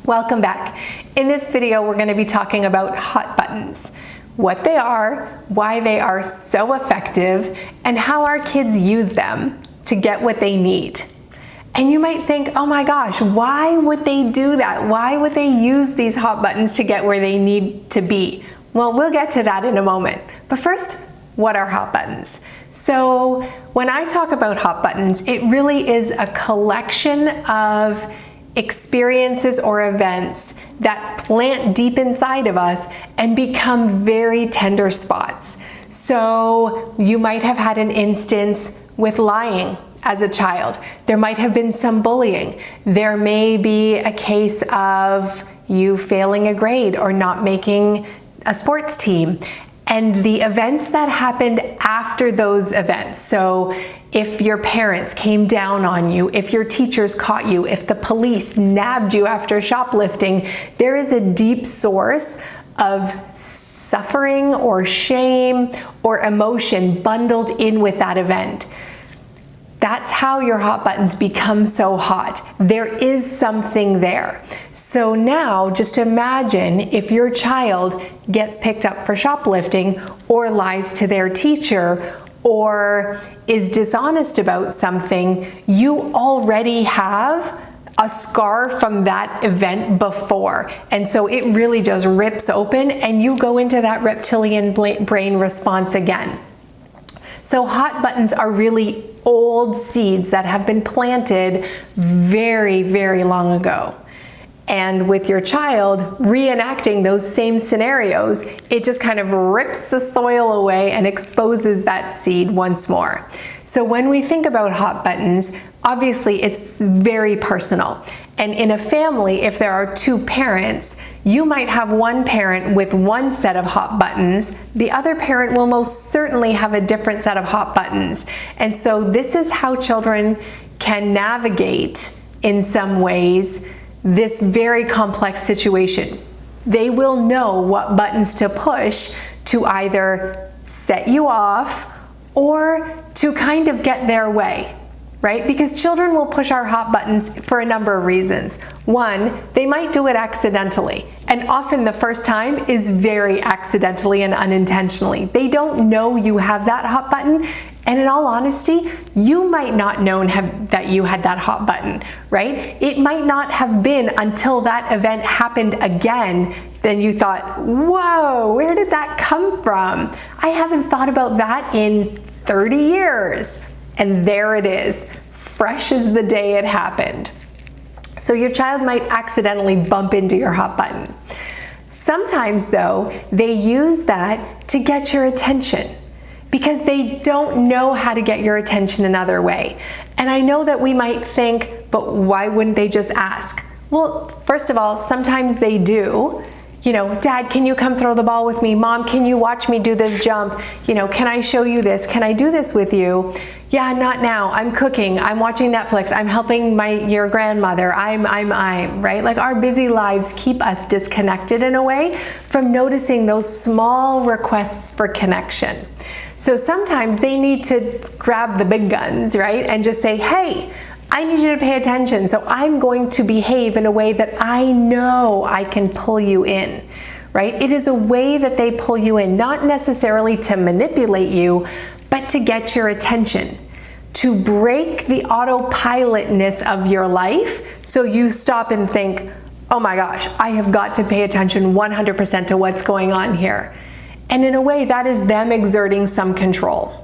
Welcome back. In this video, we're going to be talking about hot buttons, what they are, why they are so effective, and how our kids use them to get what they need. And you might think, oh my gosh, why would they do that? Why would they use these hot buttons to get where they need to be? Well, we'll get to that in a moment. But first, what are hot buttons? So when I talk about hot buttons, it really is a collection of experiences or events that plant deep inside of us and become very tender spots. So you might have had an instance with lying as a child. There might have been some bullying. There may be a case of you failing a grade or not making a sports team. And the events that happened after those events, so if your parents came down on you, if your teachers caught you, if the police nabbed you after shoplifting, there is a deep source of suffering or shame or emotion bundled in with that event. That's how your hot buttons become so hot. There is something there. So now just imagine if your child gets picked up for shoplifting or lies to their teacher or is dishonest about something, you already have a scar from that event before. And so it really just rips open and you go into that reptilian brain response again. So hot buttons are really old seeds that have been planted very, very long ago. And with your child reenacting those same scenarios, it just kind of rips the soil away and exposes that seed once more. So when we think about hot buttons, obviously it's very personal. And in a family, if there are two parents, you might have one parent with one set of hot buttons. The other parent will most certainly have a different set of hot buttons. And so this is how children can navigate, in some ways, this very complex situation. They will know what buttons to push to either set you off or to kind of get their way. Right? Because children will push our hot buttons for a number of reasons. One, they might do it accidentally. And often the first time is very accidentally and unintentionally. They don't know you have that hot button. And in all honesty, you might not know that you had that hot button, right? It might not have been until that event happened again, then you thought, whoa, where did that come from? I haven't thought about that in 30 years. And there it is, fresh as the day it happened. So your child might accidentally bump into your hot button. Sometimes though, they use that to get your attention because they don't know how to get your attention another way. And I know that we might think, but why wouldn't they just ask? Well, first of all, sometimes they do. You know, Dad, can you come throw the ball with me? Mom, can you watch me do this jump? You know, can I show you this? Can I do this with you? Yeah, not now. I'm cooking. I'm watching Netflix. I'm helping your grandmother. I'm, right? Like our busy lives keep us disconnected in a way from noticing those small requests for connection. So sometimes they need to grab the big guns, right? And just say, hey, I need you to pay attention, so I'm going to behave in a way that I know I can pull you in, right? It is a way that they pull you in, not necessarily to manipulate you, but to get your attention, to break the autopilotness of your life so you stop and think, oh my gosh, I have got to pay attention 100% to what's going on here. And in a way, that is them exerting some control.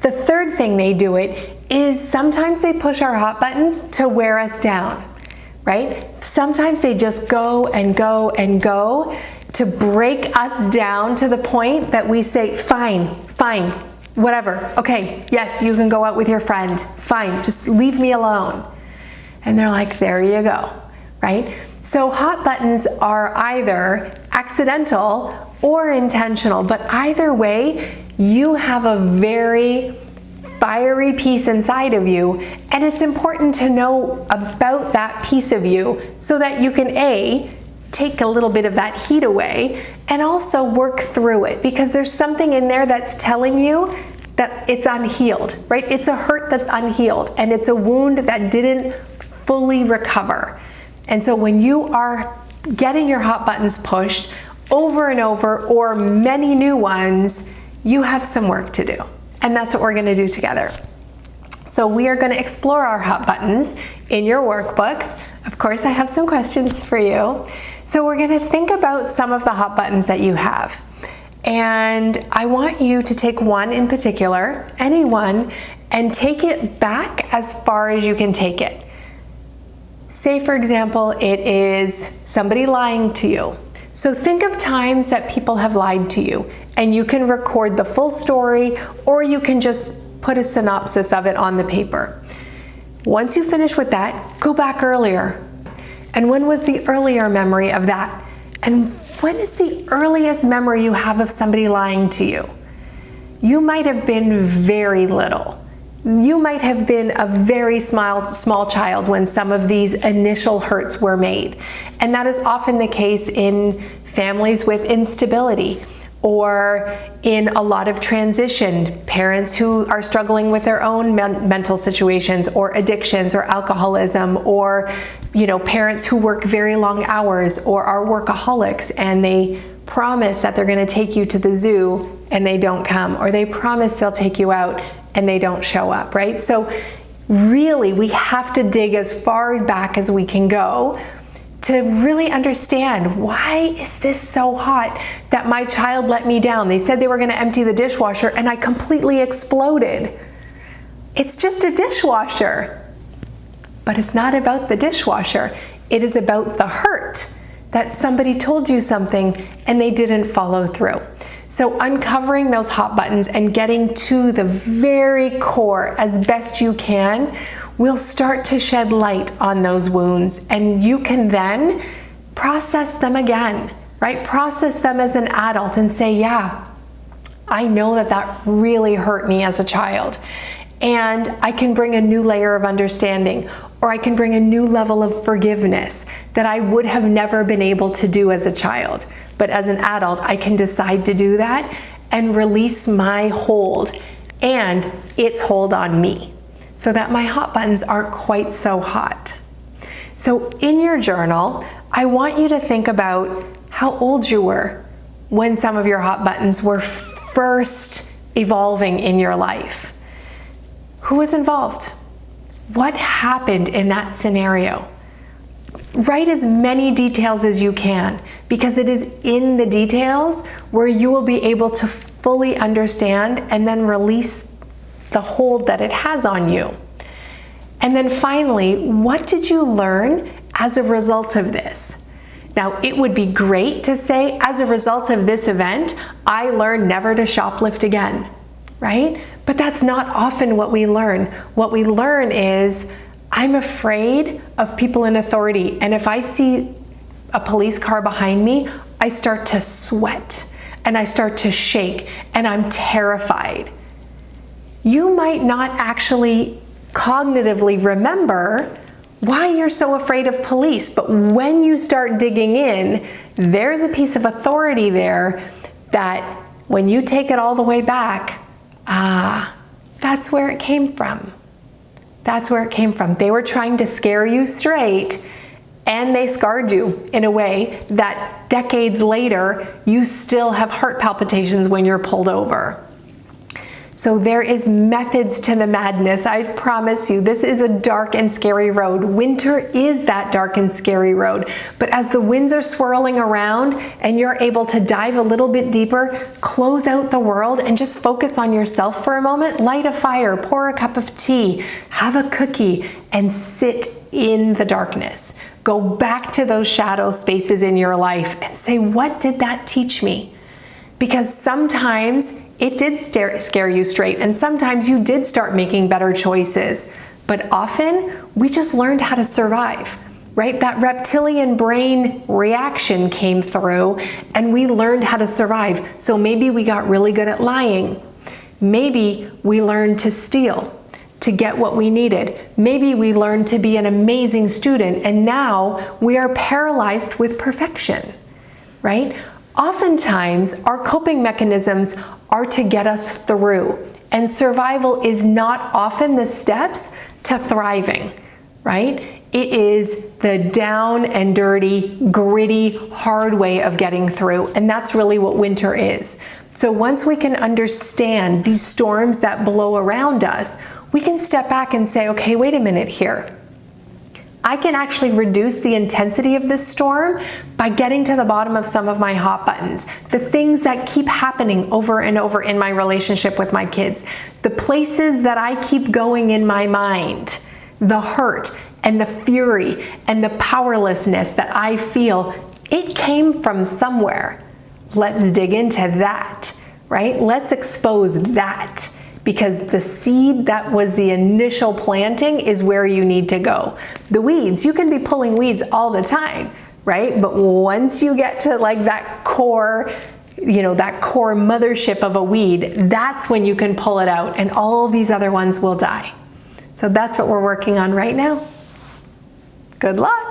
The third thing they do it is sometimes they push our hot buttons to wear us down, right? Sometimes they just go and go and go to break us down to the point that we say, fine, whatever. Okay, yes, you can go out with your friend. Fine, just leave me alone. And they're like, there you go, right? So hot buttons are either accidental or intentional, but either way, you have a very fiery piece inside of you, and it's important to know about that piece of you so that you can take a little bit of that heat away and also work through it, because there's something in there that's telling you that it's unhealed, right? It's a hurt that's unhealed, and it's a wound that didn't fully recover. And so when you are getting your hot buttons pushed over and over, or many new ones, you have some work to do. And that's what we're gonna do together. So we are gonna explore our hot buttons in your workbooks. Of course, I have some questions for you. So we're gonna think about some of the hot buttons that you have. And I want you to take one in particular, any one, and take it back as far as you can take it. Say, for example, it is somebody lying to you. So think of times that people have lied to you, and you can record the full story, or you can just put a synopsis of it on the paper. Once you finish with that, go back earlier. And when was the earlier memory of that? And when is the earliest memory you have of somebody lying to you? You might have been very little. You might have been a very small child when some of these initial hurts were made. And that is often the case in families with instability, or in a lot of transition, parents who are struggling with their own mental situations or addictions or alcoholism, or parents who work very long hours or are workaholics, and they promise that they're going to take you to the zoo and they don't come, or they promise they'll take you out and they don't show up, right? So really, we have to dig as far back as we can go to really understand, why is this so hot that my child let me down? They said they were going to empty the dishwasher and I completely exploded. It's just a dishwasher. But it's not about the dishwasher. It is about the hurt that somebody told you something and they didn't follow through. So uncovering those hot buttons and getting to the very core as best you can will start to shed light on those wounds, and you can then process them again, right? Process them as an adult and say, yeah, I know that that really hurt me as a child, and I can bring a new layer of understanding, or I can bring a new level of forgiveness that I would have never been able to do as a child. But as an adult, I can decide to do that and release my hold and its hold on me, so that my hot buttons aren't quite so hot. So in your journal, I want you to think about how old you were when some of your hot buttons were first evolving in your life. Who was involved? What happened in that scenario? Write as many details as you can, because it is in the details where you will be able to fully understand and then release the hold that it has on you. And then finally, what did you learn as a result of this? Now, it would be great to say, as a result of this event, I learned never to shoplift again, right? But that's not often what we learn. What we learn is, I'm afraid of people in authority, and if I see a police car behind me, I start to sweat and I start to shake and I'm terrified. You might not actually cognitively remember why you're so afraid of police, but when you start digging in, there's a piece of authority there that when you take it all the way back, that's where it came from. That's where it came from. They were trying to scare you straight, and they scarred you in a way that decades later, you still have heart palpitations when you're pulled over. So there is methods to the madness. I promise you, this is a dark and scary road. Winter is that dark and scary road. But as the winds are swirling around and you're able to dive a little bit deeper, close out the world and just focus on yourself for a moment, light a fire, pour a cup of tea, have a cookie, and sit in the darkness. Go back to those shadow spaces in your life and say, what did that teach me? Because sometimes it did scare you straight, and sometimes you did start making better choices. But often, we just learned how to survive, right? That reptilian brain reaction came through, and we learned how to survive. So maybe we got really good at lying. Maybe we learned to steal to get what we needed. Maybe we learned to be an amazing student, and now we are paralyzed with perfection, right? Oftentimes, our coping mechanisms are to get us through, and survival is not often the steps to thriving, right? It is the down and dirty, gritty, hard way of getting through. And that's really what winter is. So once we can understand these storms that blow around us, we can step back and say, okay, wait a minute here. I can actually reduce the intensity of this storm by getting to the bottom of some of my hot buttons, the things that keep happening over and over in my relationship with my kids, the places that I keep going in my mind, the hurt and the fury and the powerlessness that I feel. It came from somewhere. Let's dig into that, right? Let's expose that. Because the seed that was the initial planting is where you need to go. The weeds, you can be pulling weeds all the time, right? But once you get to like that core, that core mothership of a weed, that's when you can pull it out and all these other ones will die. So that's what we're working on right now. Good luck.